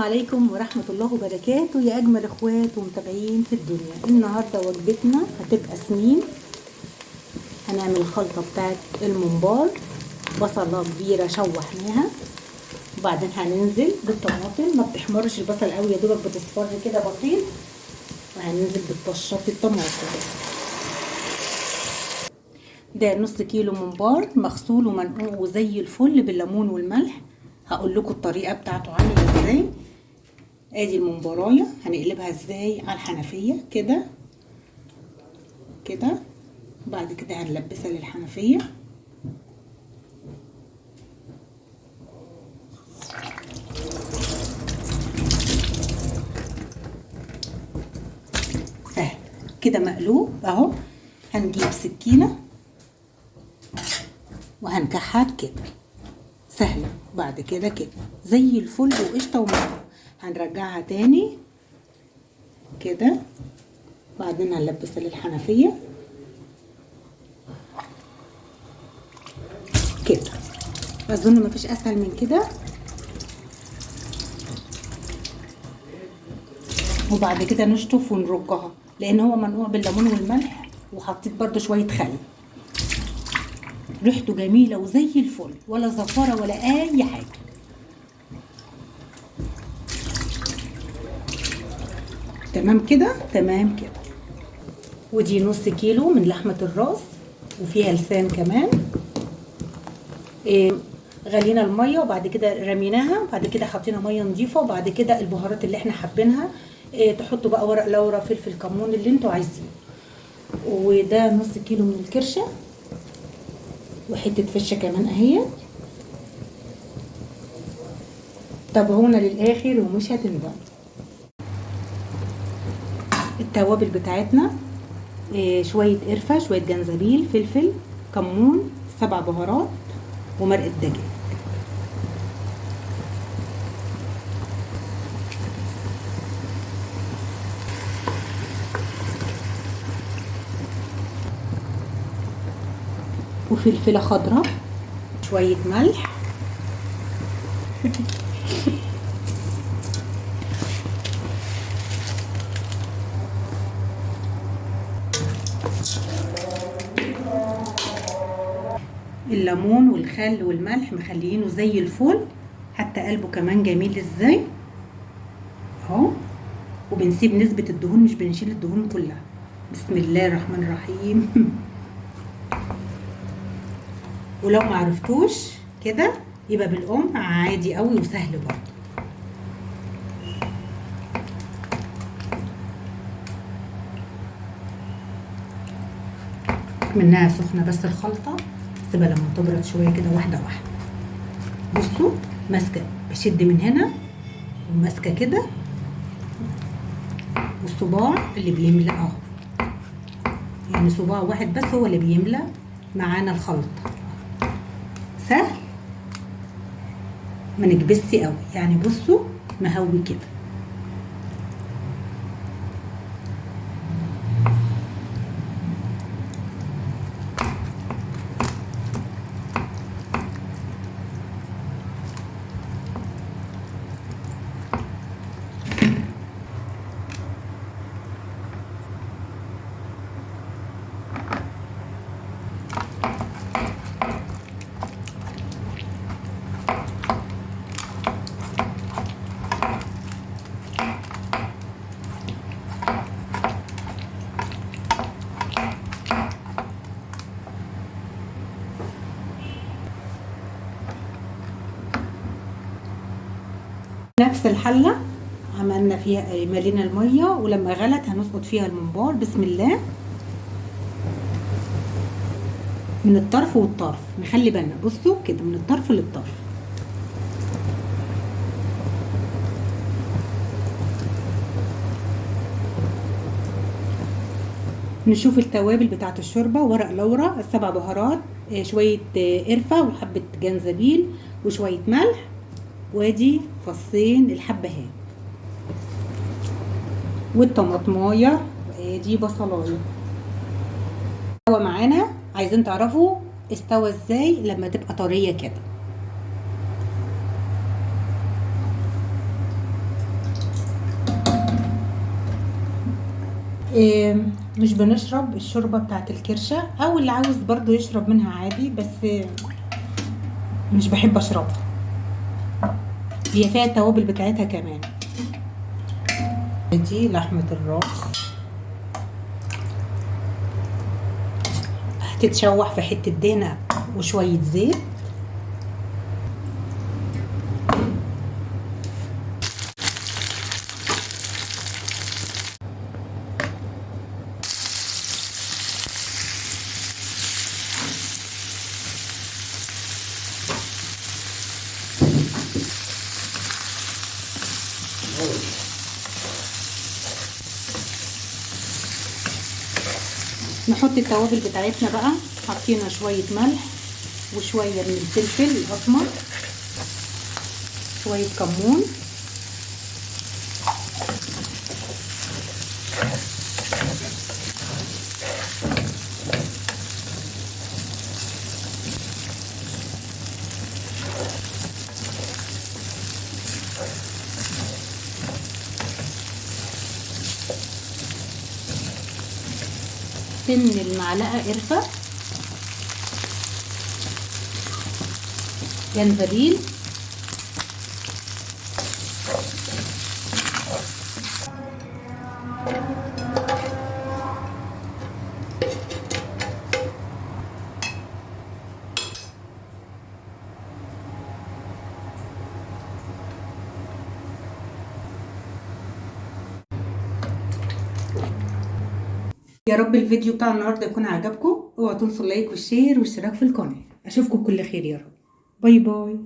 عليكم ورحمة الله وبركاته يا أجمل إخوات ومتابعين في الدنيا. النهاردة وجبتنا هتبقى سمين. هنعمل الخلطة بتاعت الممبار. بصلة كبيرة شوحناها، وبعدين هننزل بالطماطم. ما بتحمرش البصل قوي، يا دوبك بتصفر كده بسيط. وهننزل بالطشات الطماطم. ده نص كيلو ممبار مغسول ومنقوع وزي الفل بالليمون والملح. هقول لكم الطريقه بتاعته عامله ازاي. ادي الممبرايه هنقلبها ازاي على الحنفيه كده كده. بعد كده هنلبسها للحنفيه. سهل كده مقلوب اهو. هنجيب سكينه وهنكحت كده سهله. بعد كده كده زي الفل وقشطه وملح. هنرجعها تاني كده. بعدين هنلبسها للحنفيه كده. اظن مفيش اسهل من كده. وبعد كده نشطف ونرجها، لان هو منقوع بالليمون والملح، وحطيت برده شويه خل. ريحته جميله وزي الفل، ولا زفاره ولا اي حاجه. تمام كده تمام كده. ودي نص كيلو من لحمه الراس، وفيها لسان كمان. غلينا الميه وبعد كده رميناها، وبعد كده حطينا ميه نظيفه، وبعد كده البهارات اللي احنا حابينها. تحطوا بقى ورق لورا، فلفل كمون، اللي انتوا عايزينه. وده نص كيلو من الكرشه، وحته فشه كمان اهي. تابعونا للاخر ومش هتندموا. التوابل بتاعتنا شويه قرفه، شويه جنزبيل، فلفل كمون، 7 بهارات، ومرقه دجاج. وفلفله خضراء، شويه ملح. الليمون والخل والملح مخليينه زي الفل، حتى قلبه كمان جميل ازاي اهو. وبنسيب نسبة الدهون، مش بنشيل الدهون كلها. بسم الله الرحمن الرحيم. ولو ما عرفتوش كده يبقى بالأم عادي قوي وسهل برضه. منها سخنة بس الخلطة. سيبها لما تبرد شوية كده واحدة واحدة. بصوا ماسكة، بشد من هنا وماسكة كده، والصباع اللي بيملى اهو. يعني صباع واحد بس هو اللي بيملى معانا الخلطة. سهل، ما نكبسش قوي يعني. بصوا مهوي كده. نفس الحلة عملنا فيها، ملينا المية، ولما غلت هنسقط فيها الممبار. بسم الله. من الطرف والطرف نخلي بالنا. بصوا كده من الطرف للطرف. نشوف التوابل بتاعت الشوربة. ورق لورا، 7 بهارات، شوية قرفة، وحبة جنزبيل، وشوية ملح، وادي فصين الحبهان، والطماطمايه، وادي بصلايه. استوى معانا. عايزين تعرفوا استوى ازاي؟ لما تبقى طريه كده. مش بنشرب الشوربة بتاعت الكرشة، او اللي عاوز برضو يشرب منها عادي، بس مش بحب اشربها. هي فيها التوابل بتاعتها كمان. دي لحمة الراس هتتشوح في حتة دهنة وشوية زيت. نحط التوابل بتاعتنا بقى. حطينا شوية ملح وشوية من الفلفل الأسمر، شوية كمون، سن المعلقة قرفة، جنزبيل، يا رب الفيديو بتاع النهارده يكون عجبكم. اوعوا تنسوا اللايك والشير والاشتراك في القناه. اشوفكم كل خير يا رب. باي باي.